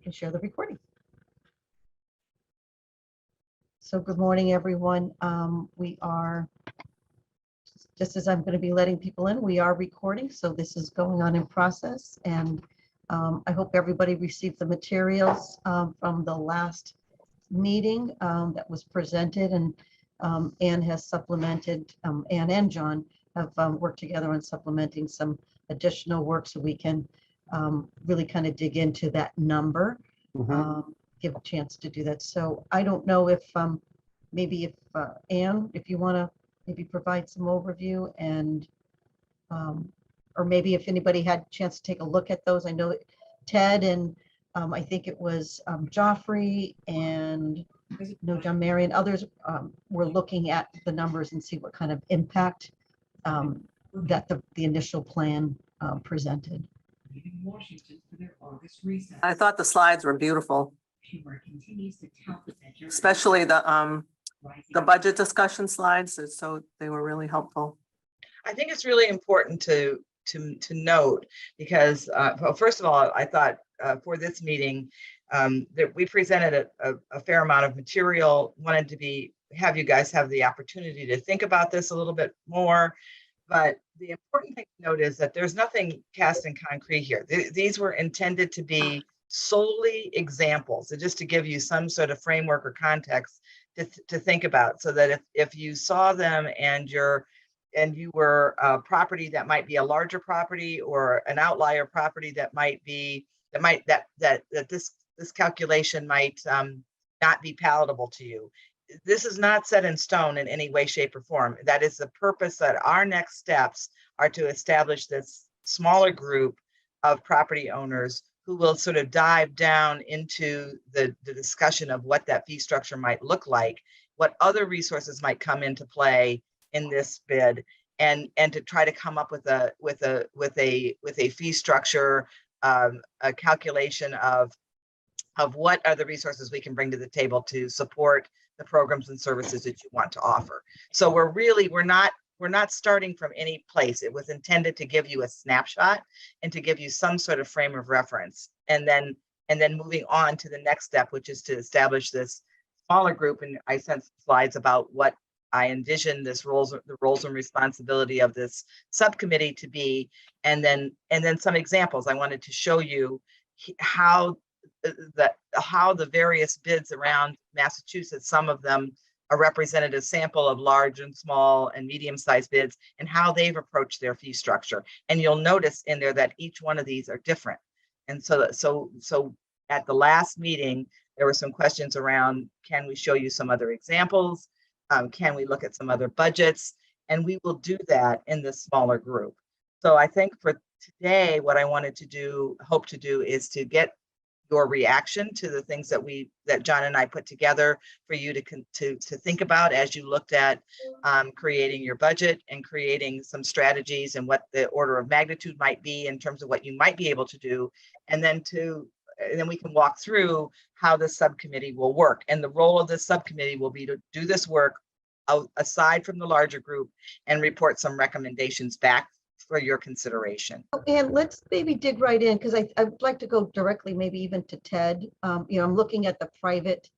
can share the recording. So good morning, everyone. We are, just as I'm going to be letting people in, we are recording. So this is going on in process. And I hope everybody received the materials from the last meeting that was presented. And Anne has supplemented, Anne and John have worked together on supplementing some additional work so we can really kind of dig into that number. Give a chance to do that. So I don't know if maybe if Anne, if you want to maybe provide some overview, and or maybe if anybody had a chance to take a look at those. I know Ted and I think it was Joffrey and John Mary and others were looking at the numbers and see what kind of impact that the initial plan presented. I thought the slides were beautiful, especially the budget discussion slides. So they were really helpful. I think it's really important to note because, well, first of all, I thought for this meeting that we presented a fair amount of material. Wanted to have you guys have the opportunity to think about this a little bit more. But the important thing to note is that there's nothing cast in concrete here. These were intended to be solely examples, so just to give you some sort of framework or context to think about, so that if you saw them and you were a property that might be a larger property or an outlier property that this calculation might not be palatable to you. This is not set in stone in any way, shape, or form. That is the purpose, that our next steps are to establish this smaller group of property owners who will sort of dive down into the discussion of what that fee structure might look like, what other resources might come into play in this bid, and to try to come up with a fee structure, a calculation of what are the resources we can bring to the table to support the programs and services that you want to offer. So we're not starting from any place. It was intended to give you a snapshot and to give you some sort of frame of reference, and then moving on to the next step, which is to establish this smaller group. And I sent slides about what I envision the roles and responsibility of this subcommittee to be, and then some examples. I wanted to show you how the various bids around Massachusetts, some of them a representative sample of large and small and medium-sized bids, and how they've approached their fee structure. And you'll notice in there that each one of these are different. And so at the last meeting, there were some questions around, can we show you some other examples? Can we look at some other budgets? And we will do that in this smaller group. So I think for today, what I hope to do is to get your reaction to the things that John and I put together for you to think about as you looked at creating your budget and creating some strategies and what the order of magnitude might be in terms of what you might be able to do, and then we can walk through how the subcommittee will work. And the role of this subcommittee will be to do this work aside from the larger group and report some recommendations back for your consideration. And let's maybe dig right in, because I would like to go directly maybe even to Ted. I'm looking at the private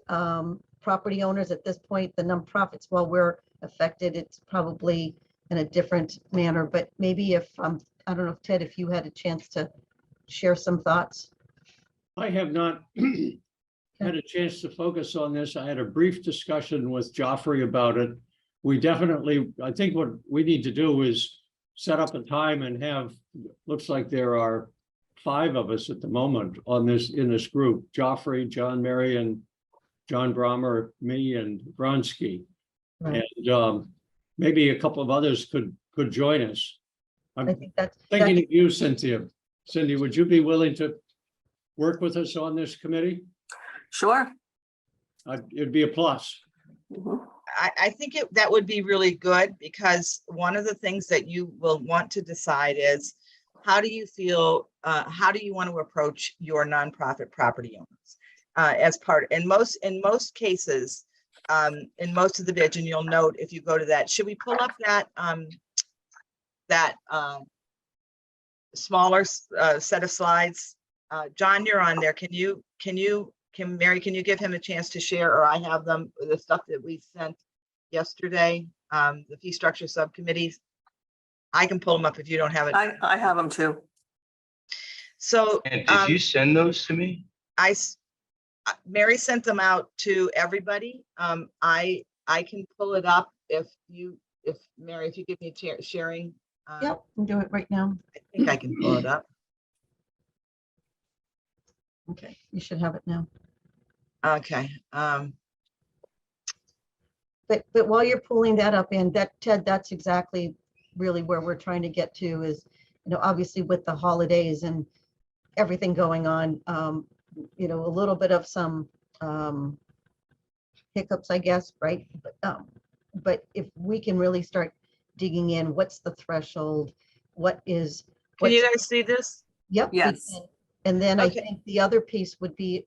property owners at this point. The nonprofits, while we're affected, it's probably in a different manner. But maybe if, I don't know, Ted, if you had a chance to share some thoughts. I have not had a chance to focus on this. I had a brief discussion with Joffrey about it. I think what we need to do is set up a time and looks like there are 5 of us at the moment in this group: Joffrey, John Mary, and John Brommer, me, and Vronsky. Right. And maybe a couple of others could join us. I'm thinking of you, Cynthia. Cindy, would you be willing to work with us on this committee? Sure. It'd be a plus. Mm-hmm. I think that would be really good, because one of the things that you will want to decide is, how do you feel, how do you want to approach your nonprofit property owners as part, in most cases, in most of the bids, and you'll note if you go to that, should we pull up that smaller set of slides? John, you're on there. Mary, can you give him a chance to share, or I have them, the stuff that we sent yesterday, the fee structure subcommittees? I can pull them up if you don't have it. I have them too. So, And did you send those to me? Mary sent them out to everybody. I can pull it up Mary, if you give me sharing. Yep, I'll do it right now. I think I can pull it up. Okay, you should have it now. Okay. But while you're pulling that up, and Ted, that's exactly really where we're trying to get to is, obviously with the holidays and everything going on, a little bit of some hiccups, I guess, right? But if we can really start digging in, what's the threshold? Can you guys see this? Yep. we Yes. can. And then I Okay. think the other piece would be,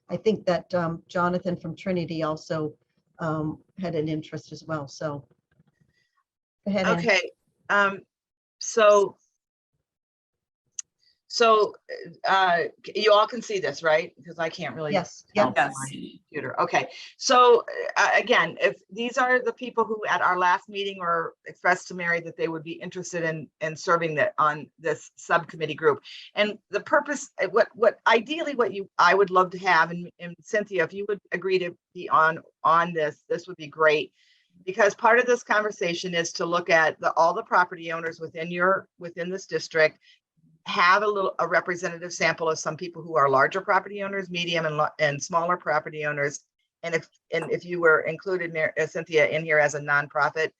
I think that Jonathan from Trinity also had an interest as well. So go ahead. Ann. Okay. So you all can see this, right? Because I can't really. Yes. tell Yep. from Yes. my computer. Okay. So again, if these are the people who at our last meeting or expressed to Mary that they would be interested in serving on this subcommittee group. And the purpose, ideally I would love to have, and Cynthia, if you would agree to be on this would be great. Because part of this conversation is to look at all the property owners within this district, have a representative sample of some people who are larger property owners, medium and smaller property owners. And if you were included, Cynthia, in here as a nonprofit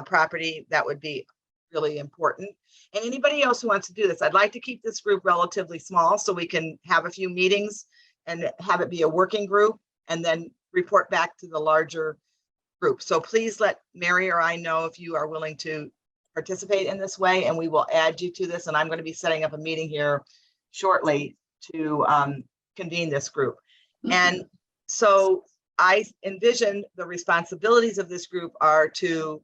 property, that would be really important. And anybody else who wants to do this, I'd like to keep this group relatively small so we can have a few meetings and have it be a working group and then report back to the larger group. So please let Mary or I know if you are willing to participate in this way, and we will add you to this. And I'm going to be setting up a meeting here shortly to convene this group. And so I envision the responsibilities of this group are to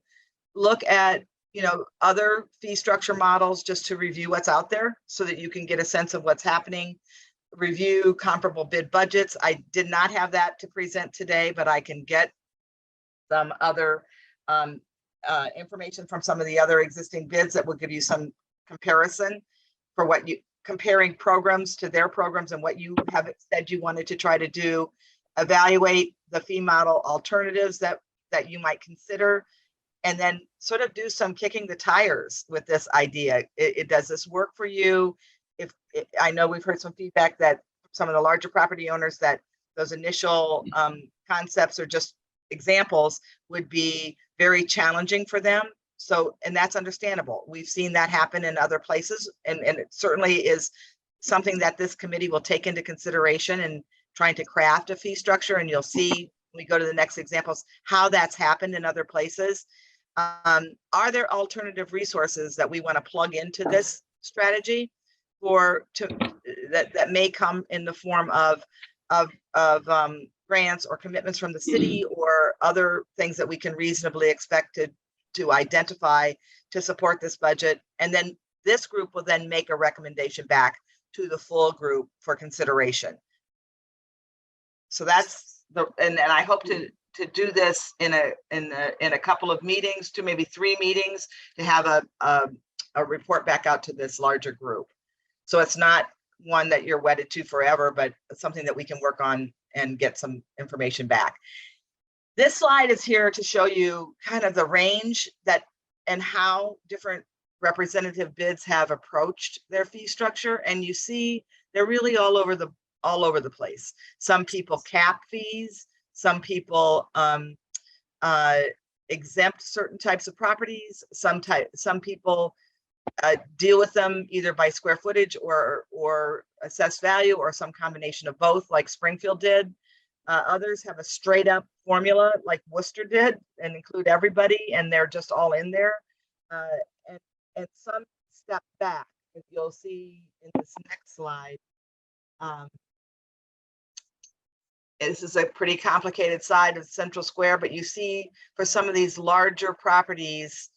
look at, other fee structure models just to review what's out there so that you can get a sense of what's happening, review comparable bid budgets. I did not have that to present today, but I can get some other information from some of the other existing bids that will give you some comparison for comparing programs to their programs and what you have said you wanted to try to do, evaluate the fee model alternatives that you might consider, and then sort of do some kicking the tires with this idea. Does this work for you? I know we've heard some feedback that some of the larger property owners that those initial concepts or just examples would be very challenging for them. So, and that's understandable. We've seen that happen in other places, and it certainly is something that this committee will take into consideration in trying to craft a fee structure. And you'll see when we go to the next examples how that's happened in other places. Are there alternative resources that we want to plug into this strategy that may come in the form of grants or commitments from the city or other things that we can reasonably expect to identify to support this budget? And then this group will then make a recommendation back to the full group for consideration. So that's and I hope to do this in a couple of meetings, to maybe 3 meetings, to have a report back out to this larger group. So it's not one that you're wedded to forever, but something that we can work on and get some information back. This slide is here to show you kind of the range and how different representative bids have approached their fee structure. And you see they're really all over the place. Some people cap fees, some people exempt certain types of properties, some people deal with them either by square footage or assessed value, or some combination of both, like Springfield did. Others have a straight up formula like Worcester did and include everybody, and they're just all in there. And some step back, as you'll see in this next slide. This is a pretty complicated side of Central Square, but you see for some of these larger properties,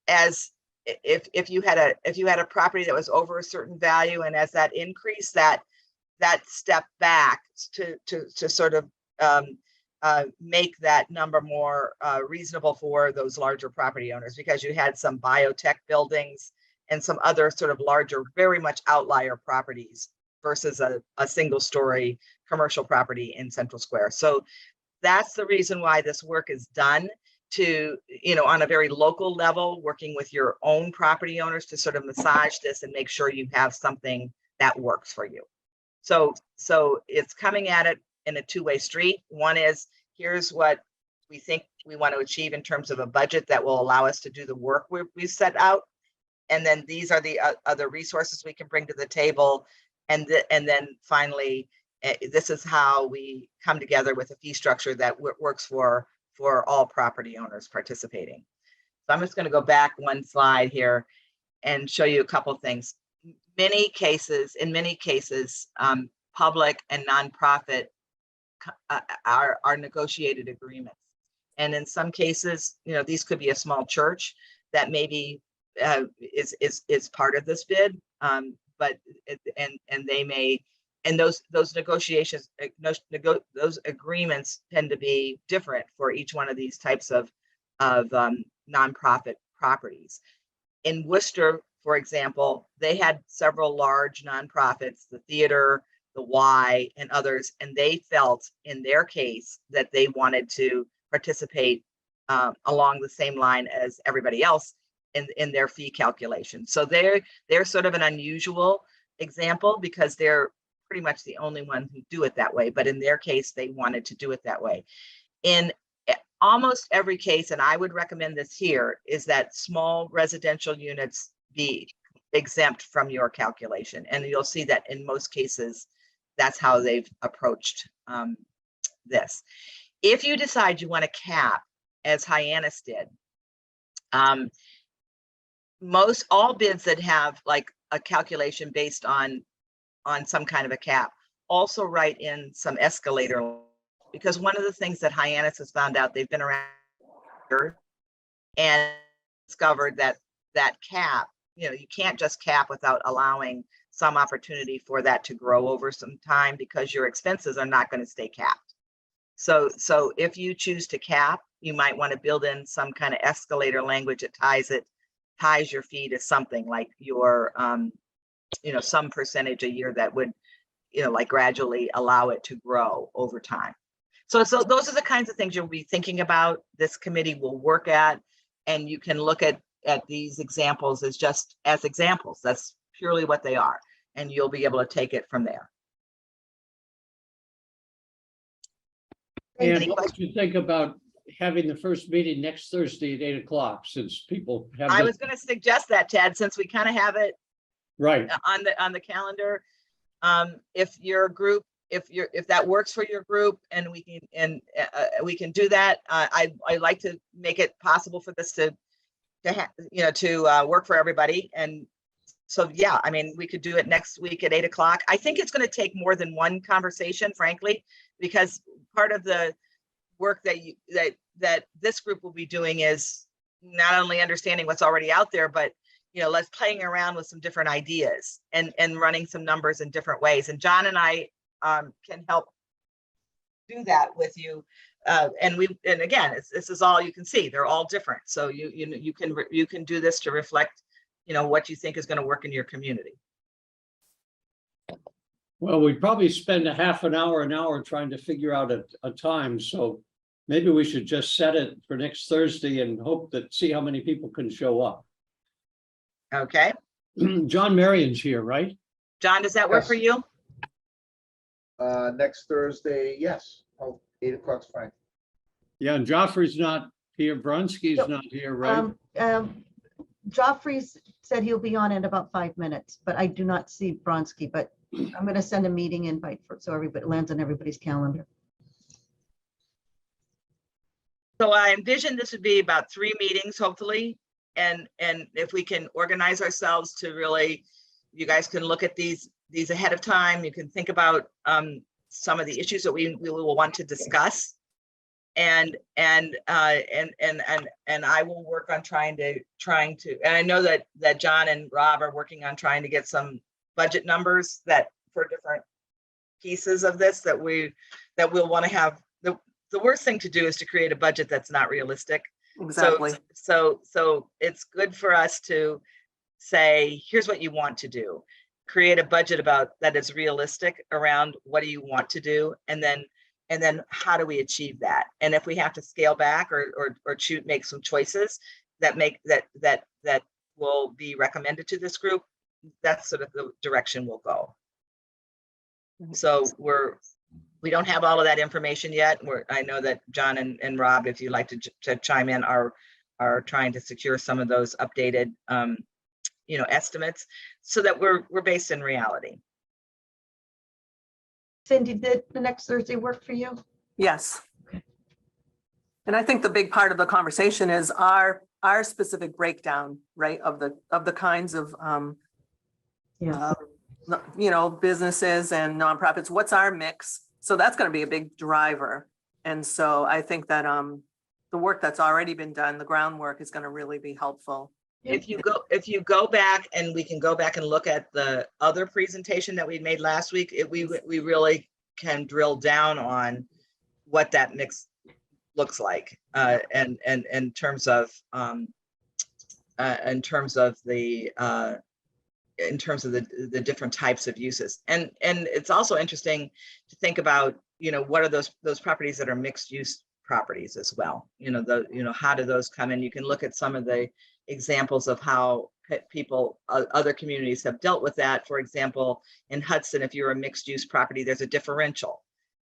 as if you had a property that was over a certain value, and as that increased, that that step back to sort of make that number more reasonable for those larger property owners, because you had some biotech buildings and some other sort of larger, very much outlier properties versus a single story commercial property in Central Square. So that's the reason why this work is done, to, on a very local level, working with your own property owners to sort of massage this and make sure you have something that works for you. So it's coming at it in a two-way street. One is, here's what we think we want to achieve in terms of a budget that will allow us to do the work we've set out. And then these are the other resources we can bring to the table. And then finally, this is how we come together with a fee structure that works for all property owners participating. So I'm just going to go back one slide here and show you a couple of things. In many cases, public and nonprofit are negotiated agreements. And in some cases, these could be a small church that maybe is part of this bid, but they may, and those negotiations, those agreements tend to be different for each one of these types of nonprofit properties. In Worcester, for example, they had several large nonprofits, the theater, the Y, and others, and they felt in their case that they wanted to participate along the same line as everybody else in their fee calculation. So they're sort of an unusual example because they're pretty much the only one who do it that way. But in their case, they wanted to do it that way. In almost every case, and I would recommend this here, is that small residential units be exempt from your calculation. And you'll see that in most cases, that's how they've approached this. If you decide you want to cap, as Hyannis did, all bids that have like a calculation based on some kind of a cap also write in some escalator, because one of the things that Hyannis has found out, they've been around and discovered that cap, you can't just cap without allowing some opportunity for that to grow over some time, because your expenses are not going to stay capped. So if you choose to cap, you might want to build in some kind of escalator language that ties your fee to something like your some percentage a year that would like gradually allow it to grow over time. So those are the kinds of things you'll be thinking about, this committee will work at, and you can look at these examples as just as examples. That's purely what they are, and you'll be able to take it from there. And what would you think about having the first meeting next Thursday at 8 o'clock, since people have? I was going to suggest that, Ted, since we kind of have it right on the calendar. If your group, if that works for your group, and we can do that. I like to make it possible for this to work for everybody. And so, yeah, I mean, we could do it next week at 8 o'clock. I think it's going to take more than one conversation, frankly, because part of the work that this group will be doing is not only understanding what's already out there, but let's playing around with some different ideas and running some numbers in different ways. And John and I can help do that with you. And again, this is all you can see. They're all different. So you can do this to reflect, what you think is going to work in your community. Well, we'd probably spend a half an hour trying to figure out a time. So maybe we should just set it for next Thursday and see how many people can show up. Okay. John Marion's here, right? John, does that work Yes. for you? Next Thursday, yes. 8 o'clock's fine. Yeah, and Joffrey's not here. Bronski's Yep. not here, right? Joffrey said he'll be on in about 5 minutes, but I do not see Bronski, but I'm going to send a meeting invite so everybody lands on everybody's calendar. So I envision this would be about 3 meetings, hopefully. And if we can organize ourselves to really, you guys can look at these ahead of time. You can think about some of the issues that we will want to discuss. And I will work on trying to, and I know that John and Rob are working on trying to get some budget numbers that for different pieces of this that we'll want to have. The worst thing to do is to create a budget that's not realistic. Exactly. So it's good for us to say, here's what you want to do. Create a budget about that is realistic around what do you want to do, and then how do we achieve that? And if we have to scale back or make some choices that will be recommended to this group, that's sort of the direction we'll go. So we don't have all of that information yet. I know that John and Rob, if you'd like to chime in, are trying to secure some of those updated estimates so that we're based in reality. Cindy, did the next Thursday work for you? Yes. Okay. And I think the big part of the conversation is our specific breakdown, right, of the kinds of, businesses and nonprofits. What's our mix? So that's going to be a big driver. And so I think that the work that's already been done, the groundwork, is going to really be helpful. If you go back, and we can go back and look at the other presentation that we made last week, we really can drill down on what that mix looks like, and in terms of the different types of uses. And it's also interesting to think about, what are those properties that are mixed use properties as well. How do those come in? You can look at some of the examples of how other communities have dealt with that. For example, in Hudson, if you're a mixed use property, there's a differential.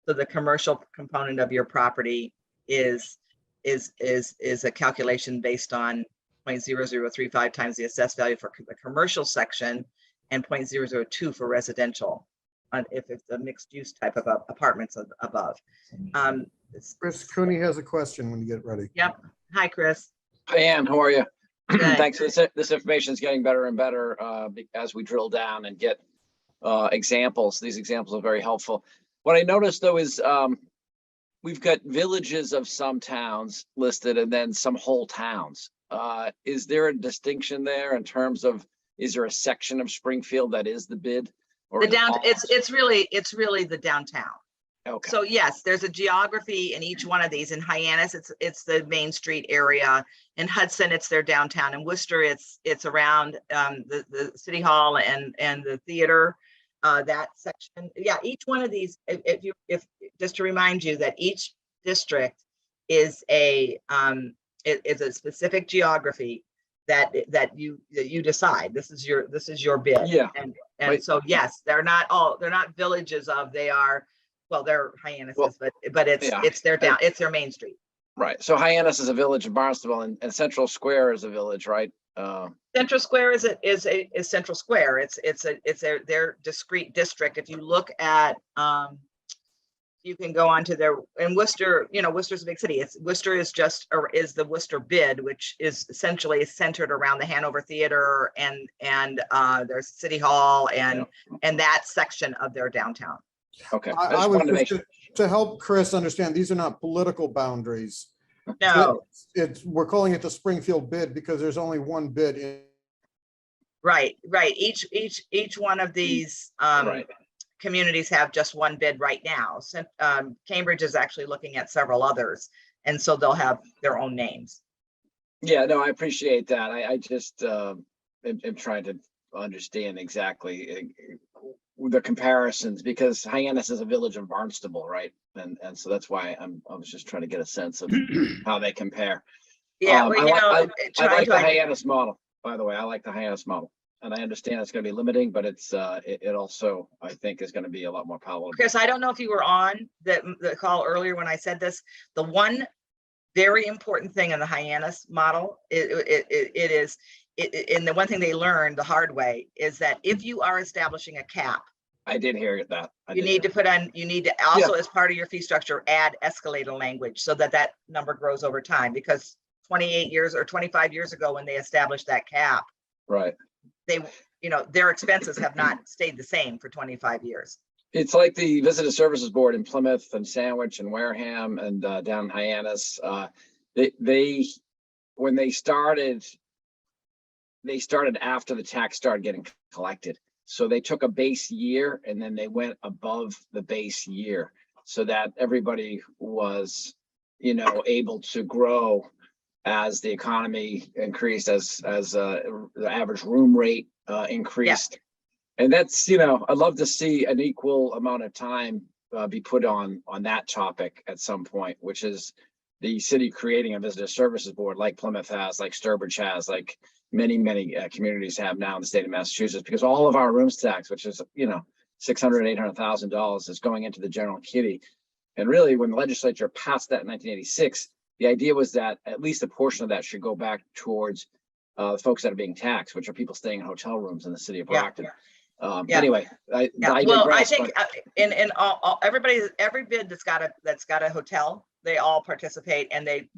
So the commercial component of your property is a calculation based on 0.0035 times the assessed value for the commercial section and 0.002 for residential, if it's a mixed use type of apartments above. Chris Cooney has a question when you get ready. Yep. Hi, Chris. Hi, Ann, how are you? Good. Thanks. This information is getting better and better as we drill down and get examples. These examples are very helpful. What I noticed, though, is we've got villages of some towns listed and then some whole towns. Is there a distinction there in terms of, is there a section of Springfield that is the bid? Or It's really the downtown. Okay. So yes, there's a geography in each one of these. In Hyannis, it's the Main Street area. In Hudson, it's their downtown. In Worcester, it's around the City Hall and the theater, that section. Yeah, each one of these, if just to remind you that each district is a specific geography that you decide. This is your bid. Yeah. And Right. so yes, they're not villages they're Hyannis, but it's their main street. Right. So Hyannis is a village of Barnstable, and Central Square is a village, right? Central Square is Central Square. It's their discrete district. If you look at, you can go on to in Worcester, Worcester's a big city. Worcester is the Worcester bid, which is essentially centered around the Hanover Theater and there's City Hall and that section of their downtown. Okay. I was just to help Chris understand, these are not political boundaries. No, We're calling it the Springfield bid because there's only one bid in. right. Each one of these Right. communities have just one bid right now. So, Cambridge is actually looking at several others, and so they'll have their own names. Yeah, no, I appreciate that. I just am trying to understand exactly the comparisons, because Hyannis is a village of Barnstable, right? And so that's why I was just trying to get a sense of how they compare. Yeah, I like the Hyannis model, by the way. I like the Hyannis model. And I understand it's going to be limiting, but it also, I think, is going to be a lot more palatable. Chris, I don't know if you were on the call earlier when I said this. The one very important thing in the Hyannis model, and the one thing they learned the hard way is that if you are establishing a cap, I did hear that. you need to also, as part of your fee structure, add escalator language so that number grows over time, because 28 years or 25 years ago, when they established that cap, Right. their expenses have not stayed the same for 25 years. It's like the Visitor Services Board in Plymouth and Sandwich and Wareham and down in Hyannis. When they started after the tax started getting collected. So they took a base year and then they went above the base year so that everybody was, able to grow as the economy increased, as the average room rate increased. And that's, I'd love to see an equal amount of time be put on that topic at some point, which is the city creating a visitor services board like Plymouth has, like Sturbridge has, like many communities have now in the state of Massachusetts, because all of our rooms tax, which is, $600,000-$800,000 is going into the general kitty. And really, when the legislature passed that in 1986, the idea was that at least a portion of that should go back towards the folks that are being taxed, which are people staying in hotel rooms in the city of Brockton. Anyway, I Well, I digress, think but- in all, every bid that's got a hotel, they all participate, and they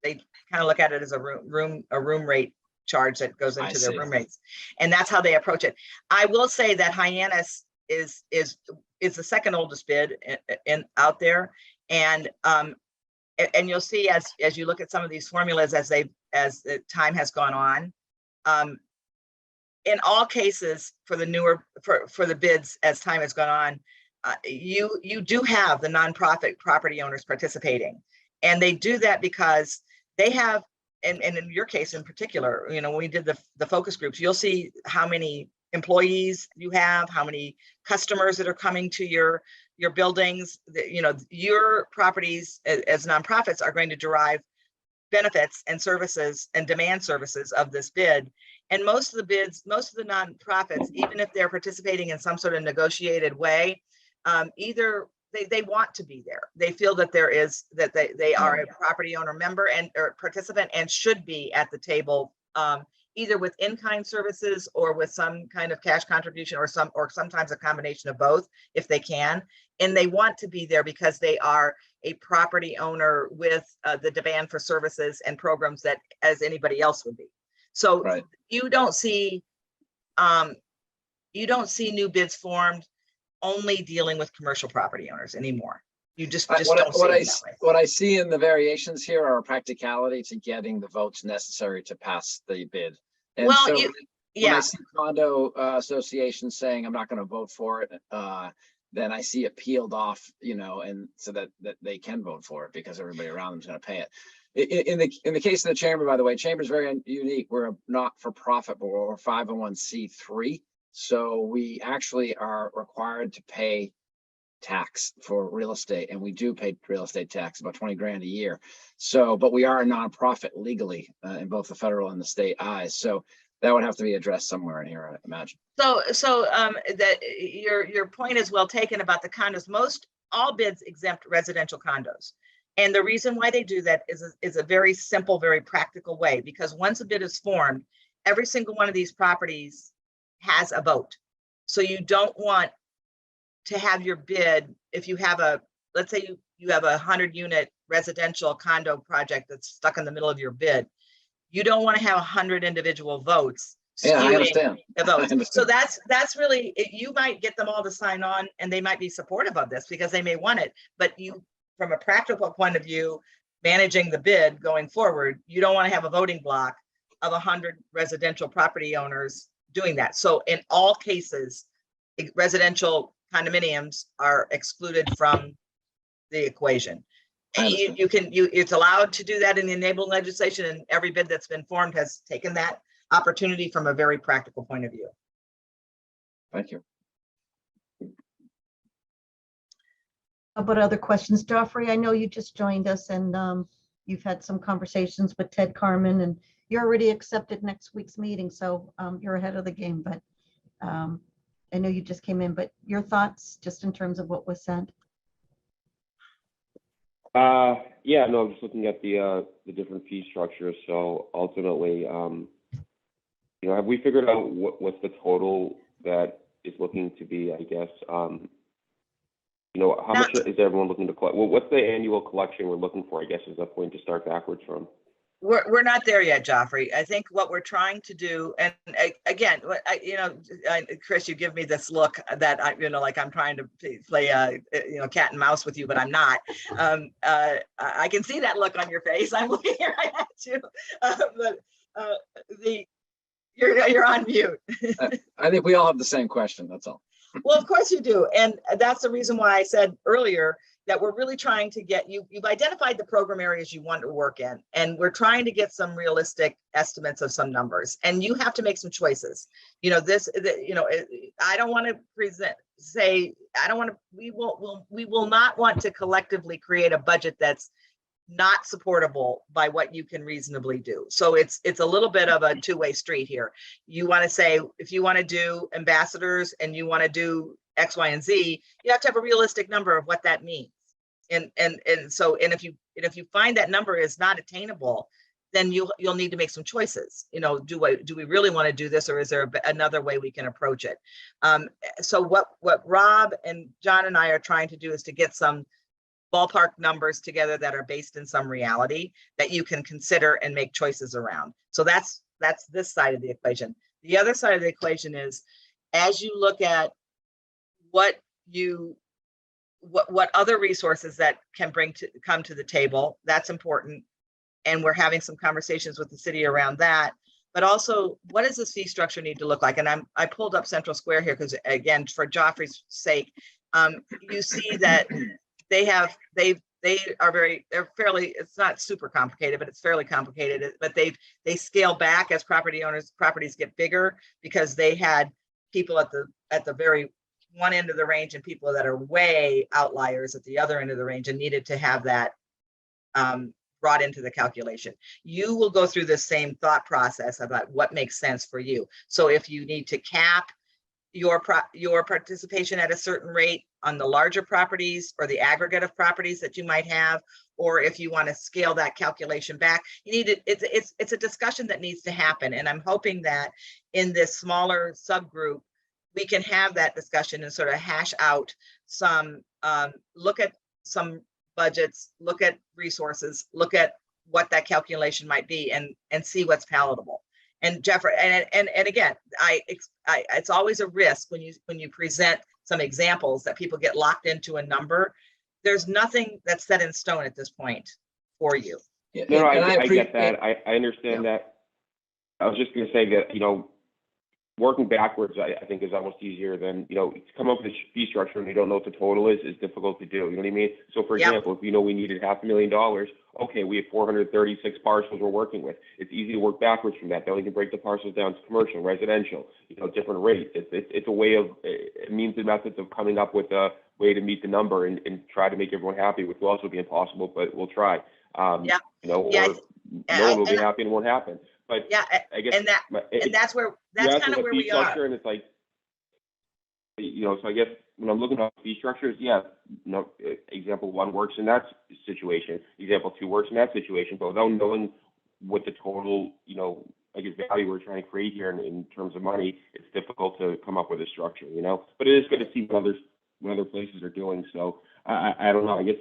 kind of look at it as a room rate charge that goes I into their see. room rates. And that's how they approach it. I will say that Hyannis is the second oldest bid in out there. And you'll see as you look at some of these formulas as the time has gone on, in all cases for the newer, for the bids as time has gone on, you do have the nonprofit property owners participating. And they do that because they have, and in your case in particular, when we did the focus groups, you'll see how many employees you have, how many customers that are coming to your buildings. Your properties as nonprofits are going to derive benefits and services and demand services of this bid. And most of the nonprofits, even if they're participating in some sort of negotiated way, either they want to be there. They feel that they are a property owner member or participant and should be at the table, either with in-kind services or with some kind of cash contribution or sometimes a combination of both if they can. And they want to be there because they are a property owner with the demand for services and programs that as anybody else would be. So Right. you don't see new bids formed only dealing with commercial property owners anymore. You just don't see it that way. What I see in the variations here are a practicality to getting the votes necessary to pass the bid. And Well, so when I yeah, see condo associations saying I'm not going to vote for it, then I see it peeled off, and so that they can vote for it because everybody around them is going to pay it. In the case of the chamber, by the way, chamber is very unique. We're a not-for-profit, but we're 501c3. So we actually are required to pay tax for real estate, and we do pay real estate tax, about 20 grand a year. So, but we are a nonprofit legally in both the federal and the state eyes. So that would have to be addressed somewhere in here, I imagine. so that your point is well taken about the condos. All bids exempt residential condos. And the reason why they do that is a very simple, very practical way, because once a bid is formed, every single one of these properties has a vote. So you don't want to have your bid, if you have let's say you have a 100-unit residential condo project that's stuck in the middle of your bid, you don't want to have 100 individual votes. Yeah, I skewing understand. the votes. I So understand. that's really, you might get them all to sign on and they might be supportive of this because they may want it, but you, from a practical point of view, managing the bid going forward, you don't want to have a voting block of 100 residential property owners doing that. So in all cases, residential condominiums are excluded from the equation. I And understand. it's allowed to do that in the enabling legislation, and every bid that's been formed has taken that opportunity from a very practical point of view. Thank you. How about other questions? Joffrey, I know you just joined us and you've had some conversations with Ted Carmen and you're already accepted next week's meeting, so you're ahead of the game, but I know you just came in, but your thoughts just in terms of what was sent? Yeah, no, I'm just looking at the different fee structures. So ultimately, have we figured out what's the total that is looking to be, I guess, how much is everyone looking to collect? Well, what's the annual collection we're looking for, I guess, is the point to start backwards from? We're not there yet, Joffrey. I think what we're trying to do, and again, Chris, you give me this look that like I'm trying to play cat and mouse with you, but I'm not. I can see that look on your face. I'm looking right at you. You're on mute. I think we all have the same question, that's all. Well, of course you do. And that's the reason why I said earlier that we're really trying to get you, you've identified the program areas you want to work in, and we're trying to get some realistic estimates of some numbers, and you have to make some choices. You know, I don't want to we will not want to collectively create a budget that's not supportable by what you can reasonably do. So it's a little bit of a two-way street here. You want to say, if you want to do ambassadors and you want to do X, Y, and Z, you have to have a realistic number of what that means. And if you find that number is not attainable, then you'll need to make some choices. You know, do we really want to do this, or is there another way we can approach it? So what Rob and John and I are trying to do is to get some ballpark numbers together that are based in some reality that you can consider and make choices around. So that's this side of the equation. The other side of the equation is, as you look at what other resources that can come to the table, that's important. And we're having some conversations with the city around that. But also, what does this fee structure need to look like? And I pulled up Central Square here because, again, for Joffrey's sake, you see that they're fairly, it's not super complicated, but it's fairly complicated. But they scale back as properties get bigger, because they had people at the very one end of the range and people that are way outliers at the other end of the range, and needed to have that brought into the calculation. You will go through the same thought process about what makes sense for you. So if you need to cap your participation at a certain rate on the larger properties or the aggregate of properties that you might have, or if you want to scale that calculation back, it's a discussion that needs to happen. And I'm hoping that in this smaller subgroup, we can have that discussion and sort of hash out some, look at some budgets, look at resources, look at what that calculation might be, and see what's palatable. And Jeffrey, and again, it's always a risk when you present some examples that people get locked into a number. There's nothing that's set in stone at this point for you. Yeah, No, and I get appreciate- that. I understand that. I was just going to say that, you know, working backwards, I think is almost easier than, you know, to come up with a fee structure and you don't know what the total is difficult to do. You know what I mean? So for Yep. example, if you know we needed $500,000, okay, we have 436 parcels we're working with. It's easy to work backwards from that. Then we can break the parcels down to commercial, residential, you know, different rates. It's a way of, means and methods of coming up with a way to meet the number and try to make everyone happy, which will also be impossible, but we'll try. Yeah. You know, Yeah, or no one will be happy and it won't happen. But Yeah, I guess and that's kind of where we are. And it's like, you know, so I guess when I'm looking at fee structures, yeah, you know, example one works in that situation. Example two works in that situation, but without knowing what the total, you know, I guess value we're trying to create here in terms of money, it's difficult to come up with a structure, you know. But it is good to see what other places are doing. So I don't know. I guess,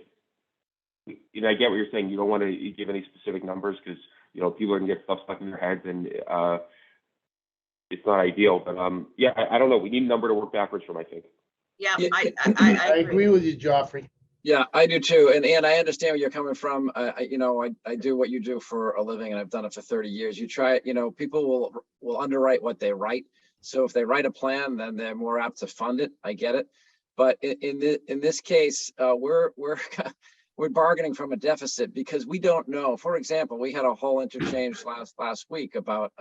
you know, I get what you're saying. You don't want to give any specific numbers because, you know, people are gonna get stuff stuck in their heads, and it's not ideal. But yeah, I don't know. We need a number to work backwards from, I think. Yeah, Yeah, I I agree with you, Joffrey. Yeah, I do too. And I understand where you're coming from. You know, I do what you do for a living, and I've done it for 30 years. You try it, you know, people will underwrite what they write. So if they write a plan, then they're more apt to fund it. I get it. But in this case, we're bargaining from a deficit because we don't know. For example, we had a whole interchange last week about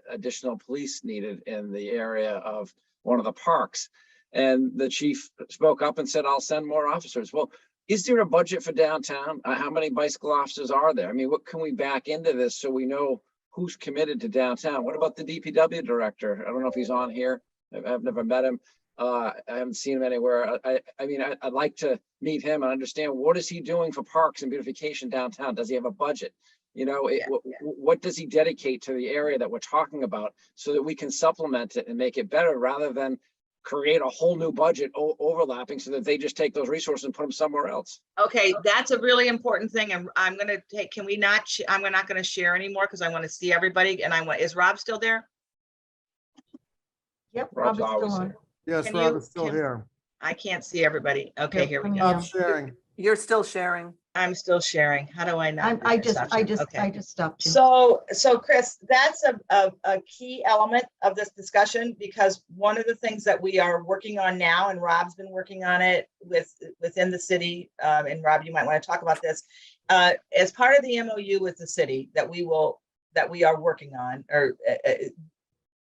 additional police needed in the area of one of the parks. And the chief spoke up and said, I'll send more officers. Well, is there a budget for downtown? How many bicycle officers are there? I mean, what can we back into this so we know who's committed to downtown? What about the DPW director? I don't know if he's on here. I've never met him. I haven't seen him anywhere. I mean, I'd like to meet him and understand what is he doing for parks and beautification downtown? Does he have a budget? You know, what does he dedicate to the area that we're talking about so that we can supplement it and make it better rather than create a whole new budget overlapping so that they just take those resources and put them somewhere else? Okay, that's a really important thing. And I'm going to take, can we not, I'm not going to share anymore because I want to see everybody. And is Rob still there? Yep, Rob's Rob is still always on. here. Yes, Can Rob you- is still can- here. I can't see everybody. Okay, Yep, here we I'm go. Stop sharing. You're still sharing. I'm still sharing. How do I not? I stop I sharing? Okay. just stopped you. So Chris, that's a key element of this discussion, because one of the things that we are working on now, and Rob's been working on it within the city, and Rob, you might want to talk about this, as part of the MOU with the city that we are working on, or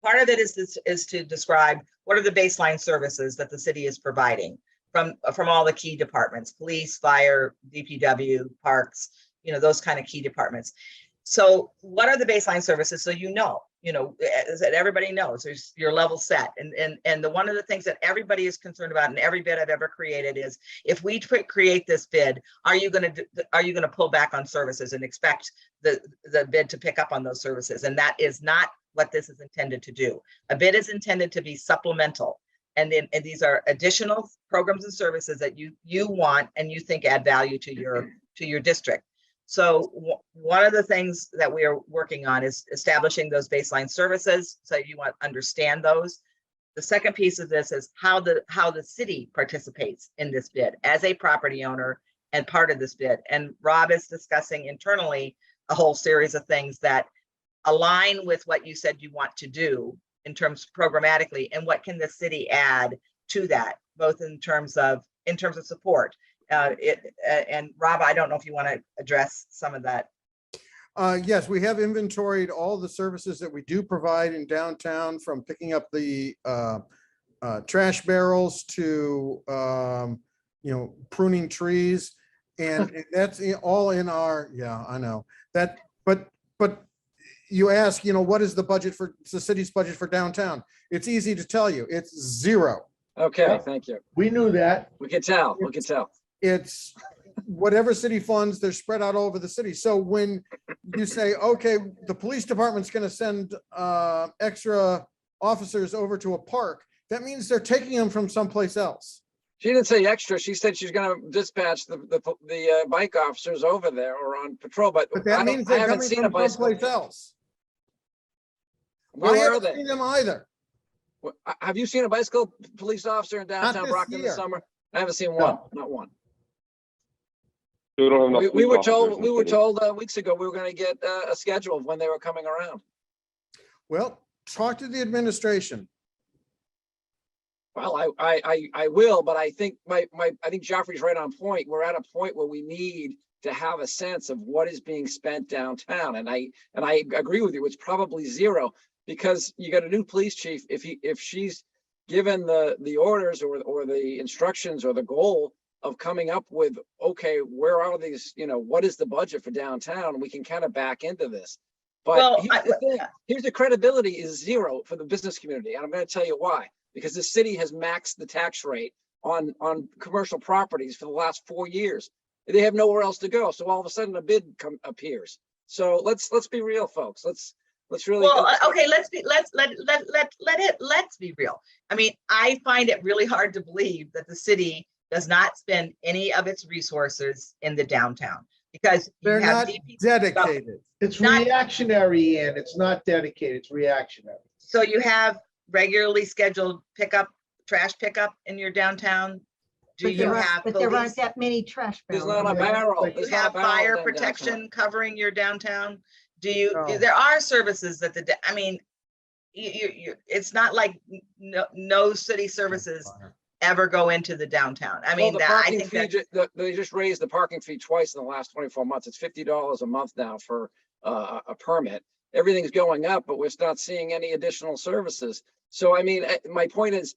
part of it is to describe what are the baseline services that the city is providing from all the key departments: police, fire, DPW, parks, those kind of key departments. So what are the baseline services? So as everybody knows, there's your level set. And one of the things that everybody is concerned about in every bid I've ever created is, if we create this bid, are you going to pull back on services and expect the bid to pick up on those services? And that is not what this is intended to do. A bid is intended to be supplemental. And these are additional programs and services that you want and you think add value to your district. So one of the things that we are working on is establishing those baseline services, so you want to understand those. The second piece of this is how the city participates in this bid as a property owner and part of this bid. And Rob is discussing internally a whole series of things that align with what you said you want to do in terms programmatically, and what can the city add to that, both in terms of support. And Rob, I don't know if you want to address some of that. Yes, we have inventoried all the services that we do provide in downtown, from picking up the trash barrels to pruning trees, and that's all in our, I know that, but you ask, what is the city's budget for downtown? It's easy to tell you, it's zero. Okay, thank you. We knew that. We can tell. It's whatever city funds, they're spread out all over the city. So when you say, okay, the police department's going to send extra officers over to a park, that means they're taking them from someplace else. She didn't say extra. She said she's going to dispatch the bike officers over there or on patrol. But that means I they're haven't coming seen a from someplace bicycle. else. I Where are haven't they? seen them either. Have you seen a bicycle police officer in downtown this Brockton year. this summer? I haven't seen one. Not one. So we don't have enough We police were officers told in the city. weeks ago we were going to get a schedule of when they were coming around. Well, talk to the administration. Well, I will, but I think I think Joffrey's right on point. We're at a point where we need to have a sense of what is being spent downtown, and I agree with you. It's probably zero, because you got a new police chief. If she's given the orders or the instructions or the goal of coming up with, okay, where are these? What is the budget for downtown? We can kind of back into this. But here's the credibility is zero for the business community, and I'm going to tell you why. Because the city has maxed the tax rate on commercial properties for the last 4 years. They have nowhere else to go. So all of a sudden a bid appears. So let's be real, folks. Let's really. Well, okay, let's be real. I mean, I find it really hard to believe that the city does not spend any of its resources in the downtown, because They're not dedicated. It's reactionary, and it's not dedicated. It's reactionary. So you have regularly scheduled trash pickup in your downtown? But there aren't that many trash There's barrels. not a barrel. You There's not a have barrel fire in protection downtown. covering your downtown? No. There are services that it's not like no city services ever go into the downtown. I mean, Well, the parking fee, they just raised the parking fee twice in the last 24 months. It's $50 a month now for a permit. Everything's going up, but we're not seeing any additional services. So, I mean, my point is,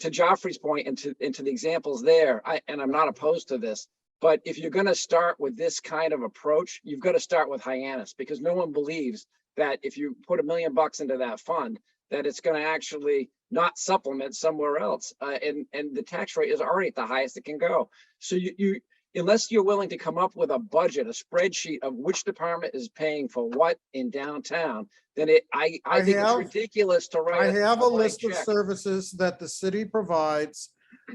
to Joffrey's point and to the examples there, I'm not opposed to this, but if you're going to start with this kind of approach, you've got to start with Hyannis, because no one believes that if you put $1 million into that fund, that it's going to actually not supplement somewhere else. And the tax rate is already at the highest it can go. So you unless you're willing to come up with a budget, a spreadsheet of which department is paying for what in downtown, then I think it's ridiculous to write. I have a blank list of check. services that the city provides.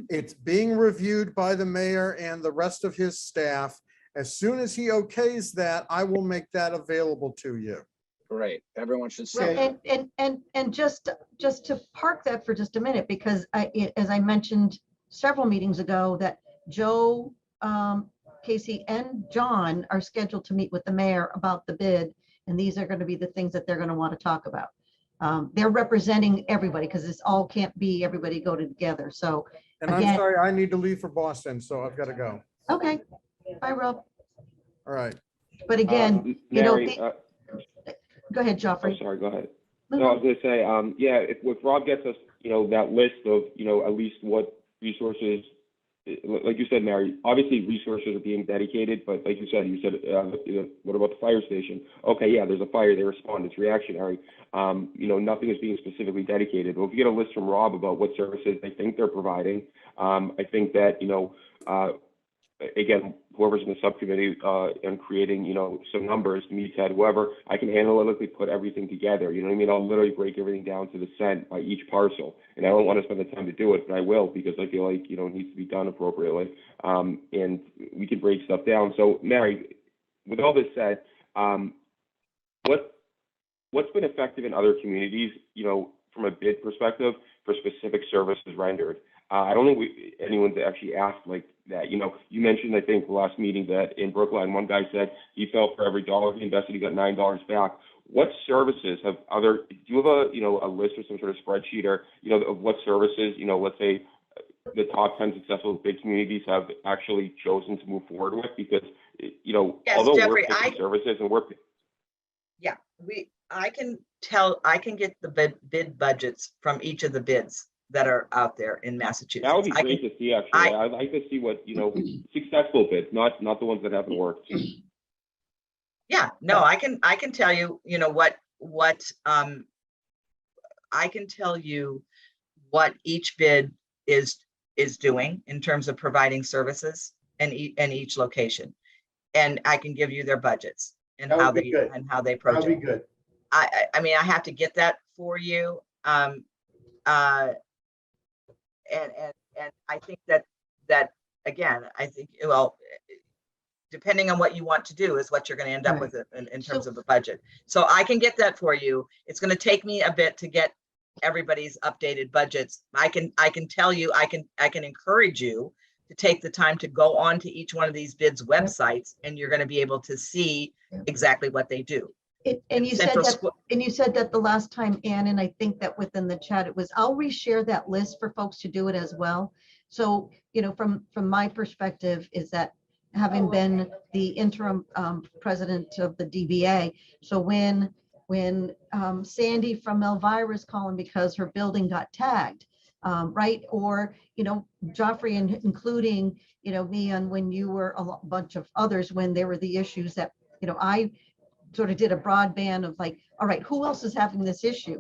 It's being reviewed by the mayor and the rest of his staff. As soon as he okays that, I will make that available to you. Great. Everyone should see. Well, and just to park that for just a minute, because as I mentioned several meetings ago, that Joe Casey and John are scheduled to meet with the mayor about the bid, and these are going to be the things that they're going to want to talk about. They're representing everybody because this all can't be everybody go together. So, And I'm Again- sorry, I need to leave for Boston, so I've got to go. okay, bye, Rob. All right. But again, you know, Mary, go ahead, oh, Joffrey. sorry, go ahead. No, I was gonna say, yeah, if Rob gets us, that list of, at least what resources, like you said, Mary, obviously resources are being dedicated, but like you said, what about the fire station? Okay, yeah, there's a fire, they respond, it's reactionary. Nothing is being specifically dedicated. Well, if you get a list from Rob about what services they think they're providing, I think that, again, whoever's in the subcommittee, and creating, some numbers, me, Ted, whoever, I can analytically put everything together. You know what I mean? I'll literally break everything down to the cent by each parcel. And I don't want to spend the time to do it, but I will, because I feel like, it needs to be done appropriately. And we can break stuff down. So Mary, with all this said, what's been effective in other communities, from a bid perspective for specific services rendered? I don't think anyone's actually asked like that. You mentioned, I think, the last meeting that in Brookline, one guy said he felt for every dollar he invested, he got $9 back. What services do you have a list or some sort of spreadsheet or, of what services, let's say the top 10 successful bid communities have actually chosen to move forward with? Because, Yes, although Jeffrey, we're picking services and we're, Yeah, I can get the bid budgets from each of the bids that are out there in Massachusetts. that would be I great can- to see, actually. I'd like to see what, successful bids, not the ones that haven't worked. Yeah, no, I can tell you, what I can tell you what each bid is doing in terms of providing services in each location. And I can give you their budgets and That how would be good. they approach That'd it. be good. I mean, I have to get that for you. And I think that again, I think, well, depending on what you want to do is what you're going to end up Right. with in terms of a budget. So I can get that for you. It's going to take me a bit to get everybody's updated budgets. I can tell you, I can encourage you to take the time to go on to each one of these bids websites, and you're going to be able to see exactly what they do. And you said Central that, Squ- and you said that the last time, Ann, and I think that within the chat, it was, I'll reshare that list for folks to do it as well. So, from my perspective is that having been the interim president of the DBA, so when Sandy from Elvira is calling because her building got tagged, right? Or, Joffrey, and including, me, and when you were a bunch of others, when there were the issues that, I sort of did a broadband of like, all right, who else is having this issue?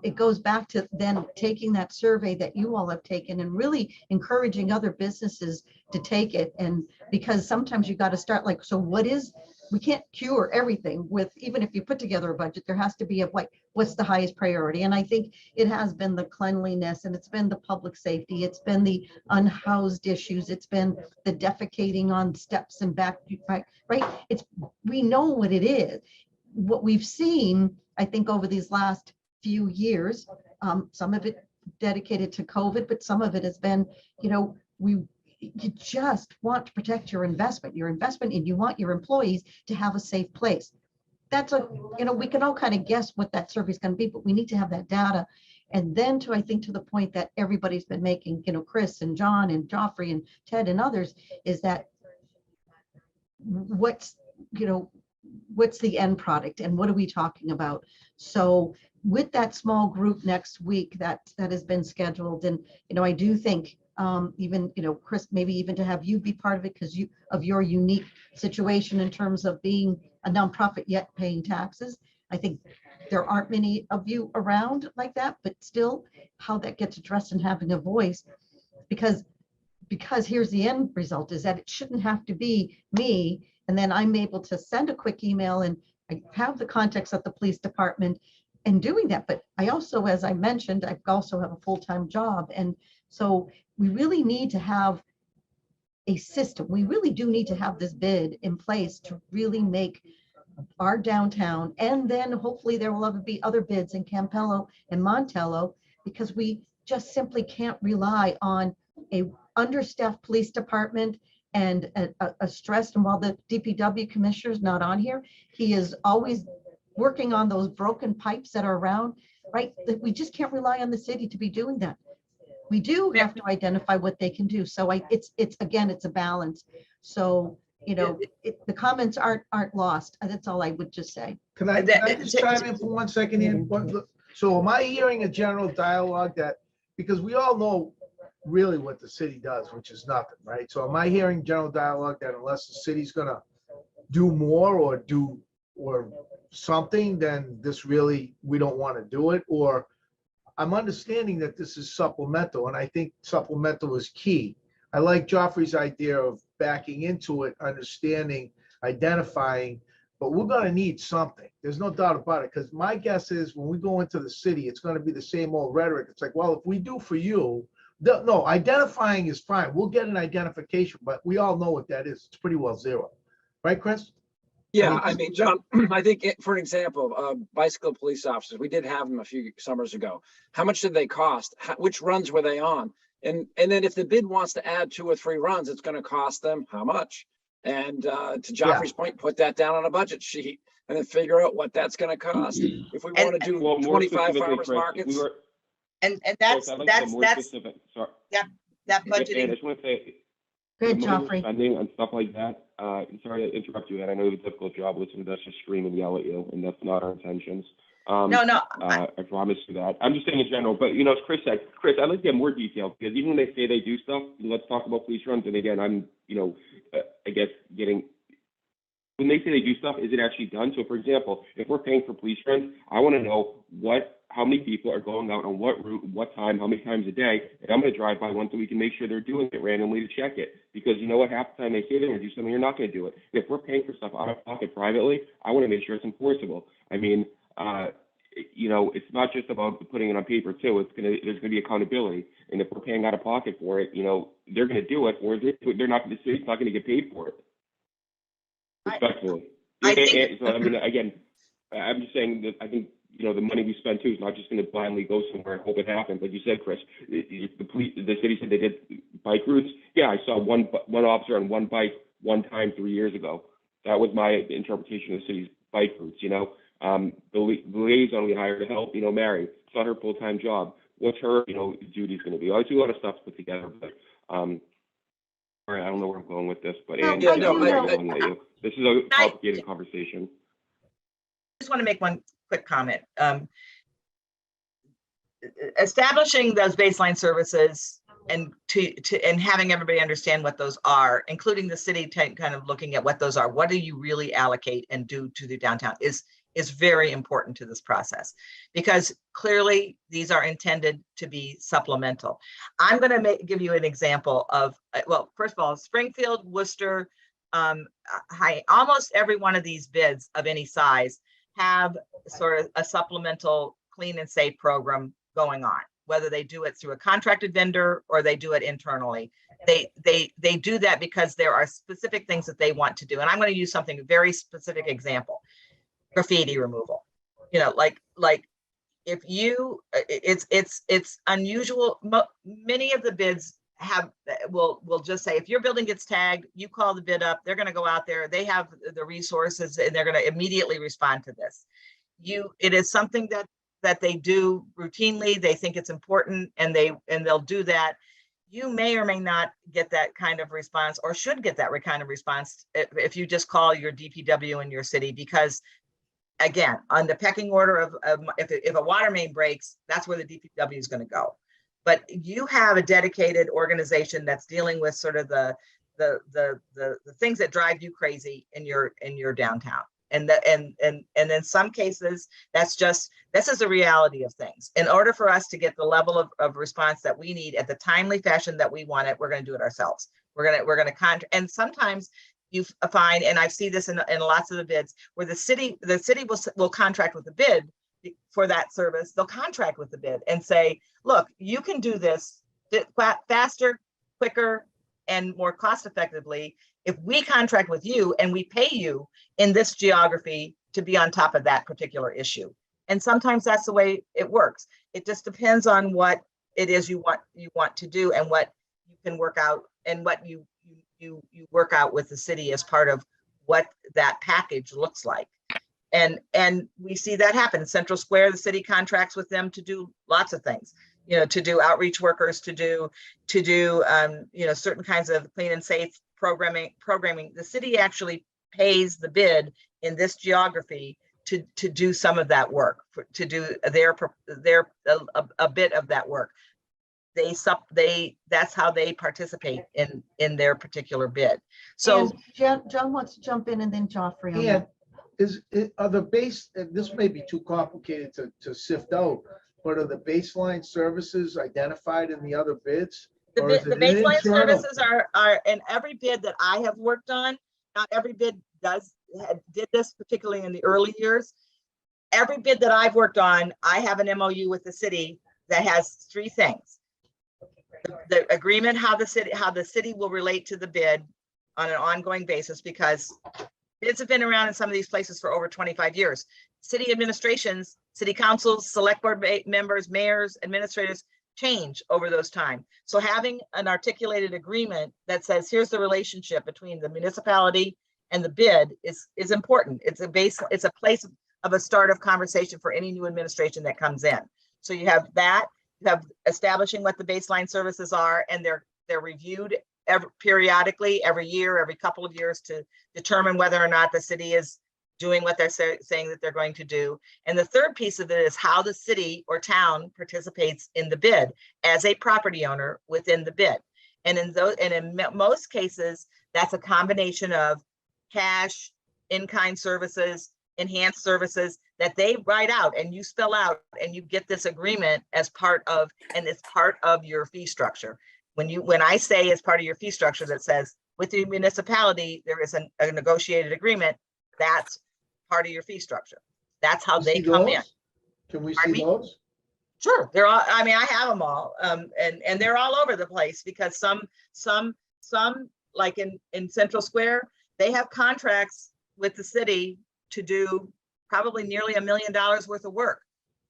It goes back to then taking that survey that you all have taken and really encouraging other businesses to take it. And because sometimes you got to start like, so we can't cure everything with, even if you put together a budget, there has to be what's the highest priority. And I think it has been the cleanliness, and it's been the public safety. It's been the unhoused issues. It's been the defecating on steps and back, right? We know what it is. What we've seen, I think, over these last few years, some of it dedicated to COVID, but some of it has been, you just want to protect your investment, and you want your employees to have a safe place. That's we can all kind of guess what that survey is going to be, but we need to have that data. And then I think to the point that everybody's been making, Chris and John and Joffrey and Ted and others, is that what's the end product and what are we talking about? So with that small group next week that has been scheduled, and I do think even Chris, maybe even to have you be part of it because of your unique situation in terms of being a nonprofit yet paying taxes. I think there aren't many of you around like that, but still how that gets addressed and having a voice, because here's the end result is that it shouldn't have to be me, and then I'm able to send a quick email and I have the context of the police department and doing that. But I also, as I mentioned, I also have a full-time job. And so we really need to have a system. We really do need to have this bid in place to really make our downtown, and then hopefully there will ever be other bids in Campello and Montello, because we just simply can't rely on a understaffed police department and stressed. And while the DPW commissioner is not on here, he is always working on those broken pipes that are around, right? That we just can't rely on the city to be doing that. We do have to identify what they can do. So it's again, it's a balance. So, you know, the comments aren't lost. That's all I would just say. Can I just chime in for 1 second here? So am I hearing a general dialogue that, because we all know really what the city does, which is nothing, right? So am I hearing general dialogue that unless the city's gonna do more or something, then this really, we don't want to do it? Or I'm understanding that this is supplemental, and I think supplemental is key. I like Joffrey's idea of backing into it, understanding, identifying, but we're gonna need something. There's no doubt about it, because my guess is when we go into the city, it's gonna be the same old rhetoric. It's like, well, if we do for you, no, identifying is fine. We'll get an identification, but we all know what that is. It's pretty well zero. Right, Chris? Yeah, I mean, John, I think for an example, bicycle police officers, we did have them a few summers ago. How much did they cost? Which runs were they on? And then if the bid wants to add 2 or 3 runs, it's going to cost them how much? And to Joffrey's point, put that down on a budget sheet and then figure out what that's going to cost. If we want to do Well, more 25 specifically, farmers Chris, markets. And Chris, that's, I'd like to be more that's, specific. Sorry. that And I budgeting. just want to say, Good, the money we're Joffrey. spending on stuff like that, I'm sorry to interrupt you, and I know you have a difficult job listening to us just scream and yell at you, and that's not our intentions. No, I promise you that. I'm just saying in general, but you know, as Chris said, Chris, I'd like to get more detail, because even when they say they do stuff, let's talk about police runs, and again, I'm, you know, I guess when they say they do stuff, is it actually done? So for example, if we're paying for police runs, I want to know how many people are going out on what route, what time, how many times a day, and I'm going to drive by one so we can make sure they're doing it randomly to check it. Because you know what, half the time they say they're going to do something, you're not going to do it. If we're paying for stuff out of pocket privately, I want to make sure it's enforceable. I mean, you know, it's not just about putting it on paper too. There's going to be accountability. And if we're paying out of pocket for it, you know, they're going to do it, or they're not. The city's not going to get paid for it. Respectfully. I think- So I mean, again, I'm just saying that I think, you know, the money we spend too is not just going to blindly go somewhere and hope it happens. Like you said, Chris, the city said they did bike routes. Yeah, I saw one officer on one bike one time 3 years ago. That was my interpretation of the city's bike routes. You know, the liaison we hired to help, you know, Mary. It's not her full-time job. What's her, you know, duties going to be? I do a lot of stuff to put together, but all right, I don't know where I'm going with this, but No, Andy, I I'm do sorry know. to yell at you. This is a complicated conversation. Just want to make one quick comment. Establishing those baseline services and and having everybody understand what those are, including the city kind of looking at what those are. What do you really allocate and do to the downtown is very important to this process, because clearly these are intended to be supplemental. I'm going to give you an example of, well, first of all, Springfield, Worcester, almost every one of these bids of any size have sort of a supplemental clean and safe program going on, whether they do it through a contracted vendor or they do it internally. They do that because there are specific things that they want to do. And I'm going to use something, a very specific example: graffiti removal. You know, like if you, it's unusual. Many of the bids will just say, if your building gets tagged, you call the bid up, they're going to go out there, they have the resources, and they're going to immediately respond to this. It is something that they do routinely. They think it's important, and they'll do that. You may or may not get that kind of response, or should get that kind of response if you just call your DPW in your city, because again, on the pecking order of if a water main breaks, that's where the DPW is going to go. But you have a dedicated organization that's dealing with sort of the things that drive you crazy in your downtown. And in some cases, this is the reality of things. In order for us to get the level of response that we need at the timely fashion that we want it, we're going to do it ourselves. We're going to contract. And sometimes you find, and I see this in lots of the bids, where the city will contract with the bid for that service. They'll contract with the bid and say, look, you can do this faster, quicker, and more cost effectively if we contract with you and we pay you in this geography to be on top of that particular issue. And sometimes that's the way it works. It just depends on what it is you want to do, and what you can work out, and what you you work out with the city as part of what that package looks like. And we see that happen. Central Square, the city contracts with them to do lots of things, you know, to do outreach workers, to do you know, certain kinds of clean and safe programming. The city actually pays the bid in this geography to do some of that work, to do a bit of that work. That's how they participate in their particular bid. So And John wants to jump in and then Joffrey on And that. are the base, and this may be too complicated to sift out, but are the baseline services identified in the other bids? the Or is the it an baseline internal? services are in every bid that I have worked on. Not every bid did this, particularly in the early years. Every bid that I've worked on, I have an MOU with the city that has three things. The agreement, how the city will relate to the bid on an ongoing basis, because bids have been around in some of these places for over 25 years. City administrations, city councils, select board members, mayors, administrators change over those time. So having an articulated agreement that says, here's the relationship between the municipality and the bid is important. It's a place of a start of conversation for any new administration that comes in. So you have that, you have establishing what the baseline services are, and they're reviewed periodically, every year, every couple of years, to determine whether or not the city is doing what they're saying that they're going to do. And the third piece of it is how the city or town participates in the bid as a property owner within the bid. And in most cases, that's a combination of cash, in-kind services, enhanced services that they write out and you spell out, and you get this agreement as part of, and it's part of your fee structure. When I say as part of your fee structure that says with the municipality, there is a negotiated agreement, that's part of your fee structure. That's how they come in. Can we Pardon see me? those? Sure, they're all, I mean, I have them all, and they're all over the place, because some like in Central Square, they have contracts with the city to do probably nearly $1 million worth of work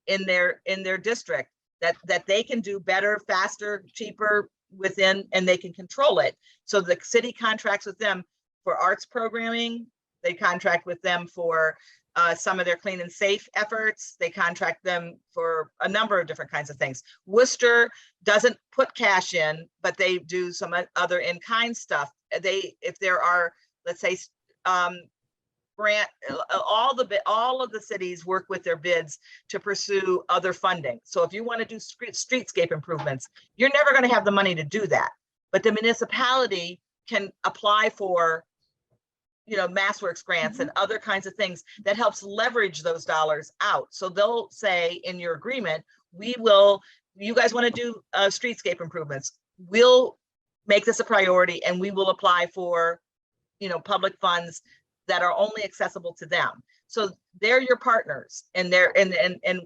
in their district that they can do better, faster, cheaper within, and they can control it. So the city contracts with them for arts programming. They contract with them for some of their clean and safe efforts. They contract them for a number of different kinds of things. Worcester doesn't put cash in, but they do some other in-kind stuff. If there are, let's say, grant, all of the cities work with their bids to pursue other funding. So if you want to do streetscape improvements, you're never going to have the money to do that. But the municipality can apply for, you know, MassWorks grants and other kinds of things that helps leverage those dollars out. So they'll say in your agreement, you guys want to do streetscape improvements, we'll make this a priority and we will apply for, you know, public funds that are only accessible to them. So they're your partners, and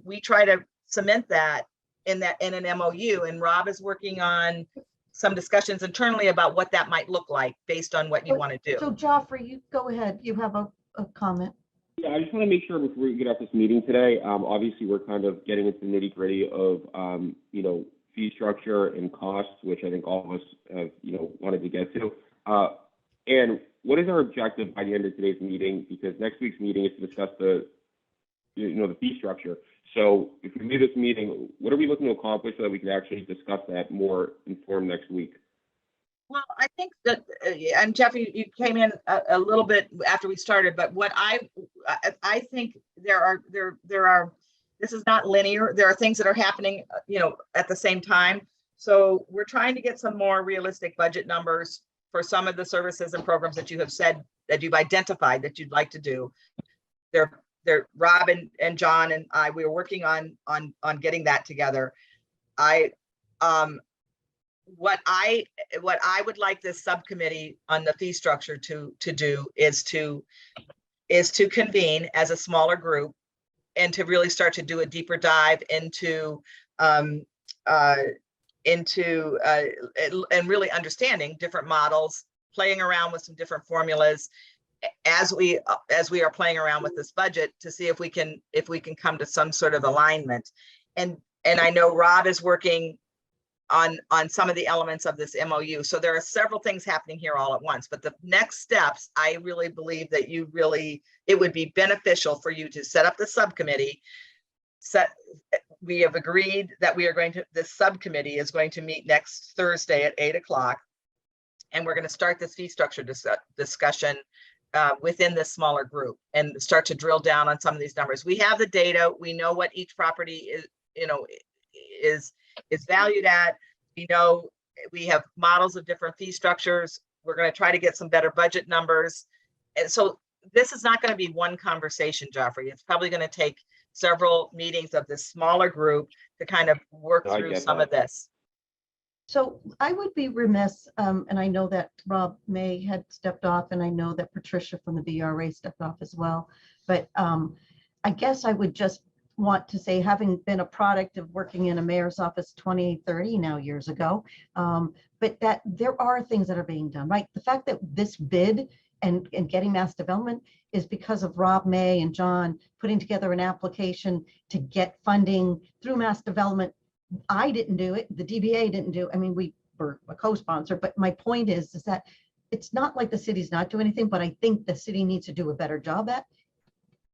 we try to cement that in an MOU. And Rob is working on some discussions internally about what that might look like based on what you want to do. So Joffrey, you go ahead. You have a comment. Yeah, I just want to make sure before we get off this meeting today, obviously we're kind of getting into the nitty gritty of, you know, fee structure and costs, which I think all of us have, you know, wanted to get to. And what is our objective by the end of today's meeting? Because next week's meeting is to discuss the fee structure. So if we leave this meeting, what are we looking to accomplish so that we can actually discuss that more informed next week? Well, I think that, and Jeff, you came in a little bit after we started, but what I think there are, this is not linear. There are things that are happening, you know, at the same time. So we're trying to get some more realistic budget numbers for some of the services and programs that you have said that you've identified that you'd like to do. They're Rob and John and I, we are working on getting that together. What I would like this subcommittee on the fee structure to do is to convene as a smaller group and to really start to do a deeper dive into and really understanding different models, playing around with some different formulas as we are playing around with this budget to see if we can come to some sort of alignment. And I know Rob is working on some of the elements of this MOU. So there are several things happening here all at once, but the next steps, I really believe that it would be beneficial for you to set up the subcommittee. We have agreed that this subcommittee is going to meet next Thursday at 8 o'clock. And we're going to start this fee structure discussion within this smaller group and start to drill down on some of these numbers. We have the data. We know what each property is valued at. We know we have models of different fee structures. We're going to try to get some better budget numbers. And so this is not going to be one conversation, Joffrey. It's probably going to take several meetings of this smaller group to kind of work I through get some that. of this. So I would be remiss, and I know that Rob May had stepped off, and I know that Patricia from the VRA stepped off as well. But I guess I would just want to say, having been a product of working in a mayor's office 20, 30 now years ago, but that there are things that are being done, right? The fact that this bid and getting mass development is because of Rob May and John putting together an application to get funding through mass development. I didn't do it. The DBA didn't do it. I mean, we were a co-sponsor, but my point is that it's not like the city's not doing anything, but I think the city needs to do a better job at.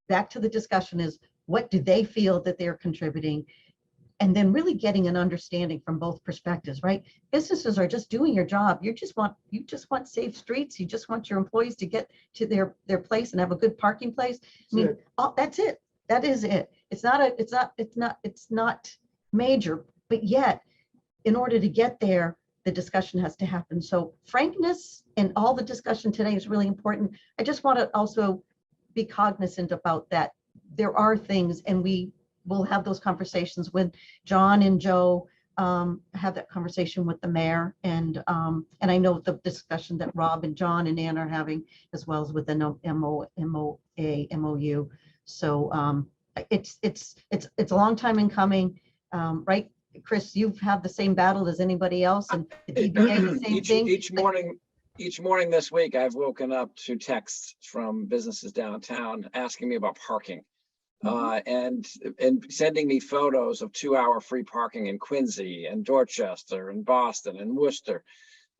Back to the discussion is, what do they feel that they're contributing? And then really getting an understanding from both perspectives, right? Businesses are just doing your job. You just want safe streets. You just want your employees to get to their place and have a good parking place. I mean, that's it. That is it. It's not major, but yet in order to get there, the discussion has to happen. So frankness and all the discussion today is really important. I just want to also be cognizant about that. There are things, and we will have those conversations with John and Joe, have that conversation with the mayor. And I know the discussion that Rob and John and Ann are having, as well as with the MOU. So it's a long time in coming. Right, Chris, you've had the same battle as anybody else, and the DBA, the same thing. Each morning this week, I've woken up to texts from businesses downtown asking me about parking, and sending me photos of 2-hour free parking in Quincy and Dorchester and Boston and Worcester.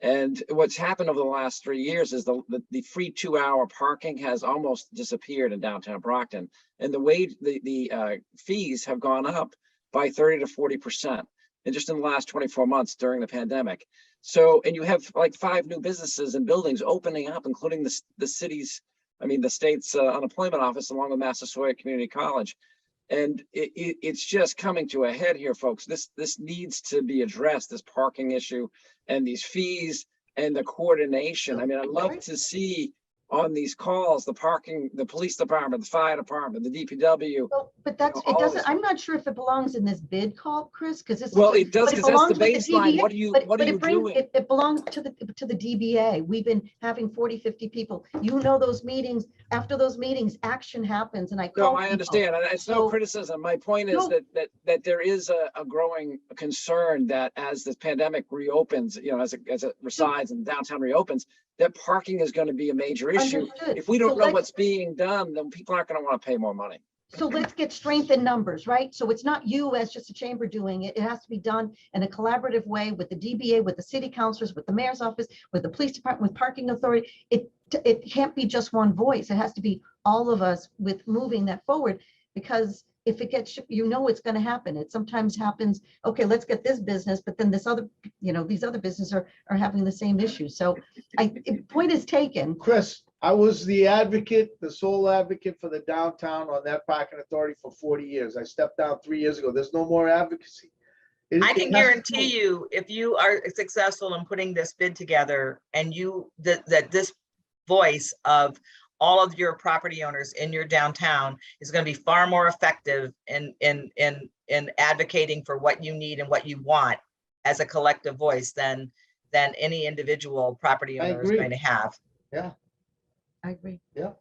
And what's happened over the last 3 years is the free 2-hour parking has almost disappeared in downtown Brockton, and the fees have gone up by 30 to 40%, and just in the last 24 months during the pandemic. So, and you have like 5 new businesses and buildings opening up, including the state's unemployment office, along with Massasoit Community College. And it's just coming to a head here, folks. This needs to be addressed, this parking issue and these fees and the coordination. I mean, I'd love to see on these calls, the parking, the police department, the fire department, the DPW. Well, but it doesn't, I'm not sure if it belongs in this bid call, Chris, because it's. Well, it does, because that's the baseline. DBA, What are you doing? It belongs to the DBA. We've been having 40, 50 people. Those meetings, after those meetings, action happens, and I call No, I people. understand. And it's no criticism. My point is that there is a growing concern that as this pandemic reopens, as it resides and downtown reopens, that parking is going to be a major issue. Understood. If we don't So know what's being done, then people aren't going to want to pay more money. So let's get strength in numbers, right? So it's not you as just a chamber doing it. It has to be done in a collaborative way with the DBA, with the city councilors, with the mayor's office, with the police department, with parking authority. It can't be just one voice. It has to be all of us with moving that forward, because if it gets, it's going to happen. It sometimes happens. Okay, let's get this business, but then these other businesses are having the same issue. So point is taken. Chris, I was the sole advocate for the downtown on that parking authority for 40 years. I stepped down 3 years ago. There's no more advocacy. I can guarantee you, if you are successful in putting this bid together, and that this voice of all of your property owners in your downtown is going to be far more effective in advocating for what you need and what you want as a collective voice than any individual property owner is going to have. Yeah, I agree. Yeah.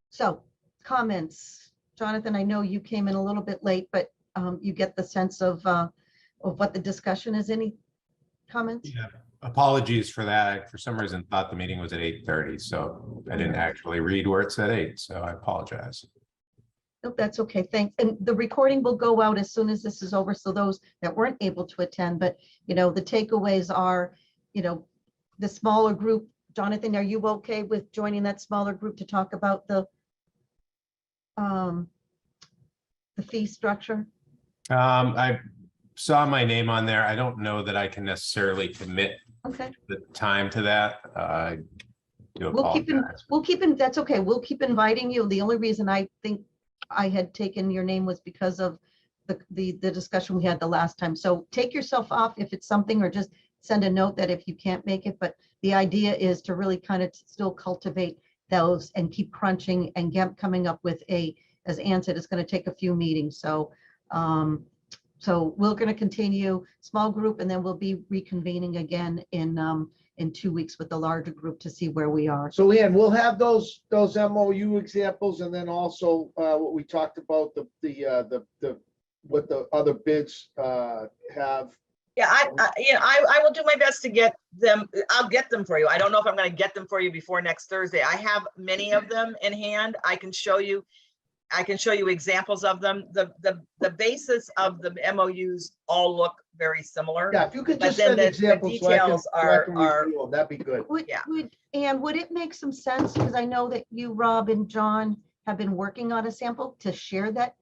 So comments, Jonathan, I know you came in a little bit late, but you get the sense of what the discussion is. Any comments? Yeah, apologies for that. I, for some reason, thought the meeting was at 8:30, so I didn't actually read where it said 8, so I apologize. Nope, that's okay. Thanks. And the recording will go out as soon as this is over. So those that weren't able to attend, but the takeaways are, the smaller group. Jonathan, are you okay with joining that smaller group to talk about the fee structure? I saw my name on there. I don't know that I can necessarily commit Okay. the time to that. I do We'll keep in, that's okay. We'll keep inviting you. The only reason I think I had taken your name was because of the discussion we had the last time. So take yourself off if it's something, or just send a note that if you can't make it. But the idea is to really kind of still cultivate those and keep crunching and coming up with as Ann said, it's going to take a few meetings. So we're going to continue small group, and then we'll be reconvening again in 2 weeks with the larger group to see where we are. So Ann, we'll have those MOU examples, and then also what we talked about, what the other bids have. Yeah, I will do my best to get them. I'll get them for you. I don't know if I'm going to get them for you before next Thursday. I have many of them in hand. I can show you examples of them. The basis of the MOUs all look very similar. Yeah, if you could But just then send the examples so I can details are review them, that'd be good. Yeah. Would it make some sense, because I know that you, Rob, and John have been working on a sample, to share that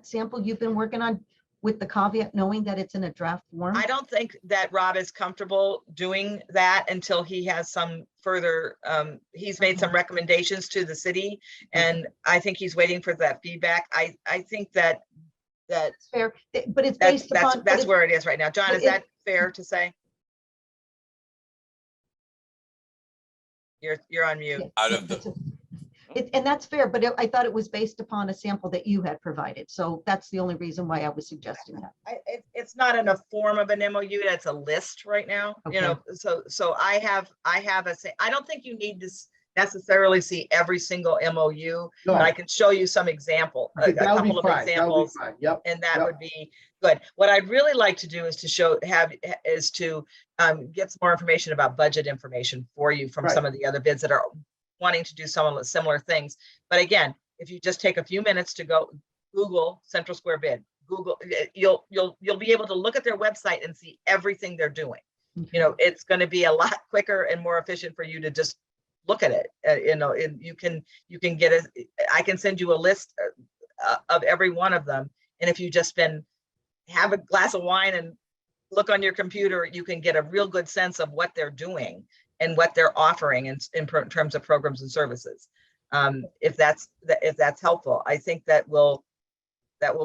sample you've been working on, with the caveat knowing that it's in a draft form? I don't think that Rob is comfortable doing that until he has some further, he's made some recommendations to the city, and I think he's waiting for that feedback. I think that It's fair, but it's based upon. that's where it is right now. John, but is that fair to say? You're on mute. And that's fair, but I thought it was based upon a sample that you had provided. So that's the only reason why I was suggesting that. It's not in a form of an MOU, it's a list right now, so I have I don't think you need to necessarily see every single MOU, but I can show you some example, a couple of examples, Yep. and that would be good. What I'd really like to do is to get some more information about budget information for you from some of the other bids that are wanting to do some of the similar things. But again, if you just take a few minutes to go Google Central Square bid, you'll be able to look at their website and see everything they're doing. It's going to be a lot quicker and more efficient for you to just look at it. And you can get I can send you a list of every one of them. And if you just have a glass of wine and look on your computer, you can get a real good sense of what they're doing and what they're offering in terms of programs and services. If that's helpful, I think that will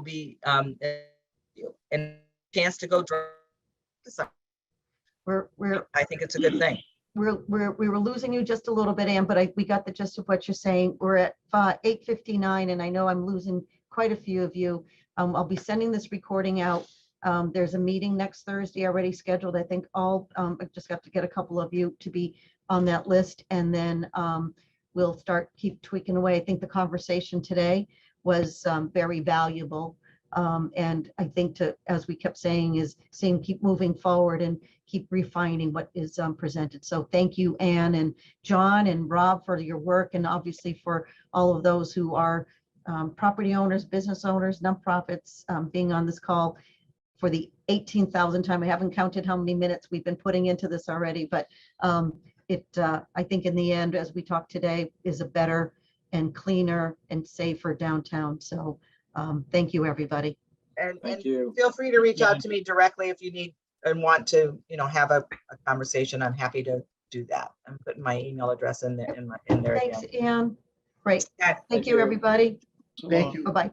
be a chance to go. I think it's a good thing. We were losing you just a little bit, Ann, but we got the gist of what you're saying. We're at 8:59, and I know I'm losing quite a few of you. I'll be sending this recording out. There's a meeting next Thursday already scheduled. I think I just got to get a couple of you to be on that list, and then we'll keep tweaking away. I think the conversation today was very valuable. And I think as we kept saying, keep moving forward and keep refining what is presented. So thank you, Ann and John and Rob, for your work, and obviously for all of those who are property owners, business owners, nonprofits, being on this call for the 18,000th time. I haven't counted how many minutes we've been putting into this already, but I think in the end, as we talk today, is a better and cleaner and safer downtown. So thank you, everybody. And Thank you. feel free to reach out to me directly if you need and want to, have a conversation. I'm happy to do that. I'm putting my email address in there. Thanks, Ann. Great. Yeah, Thank you, everybody. Thank you. Bye-bye.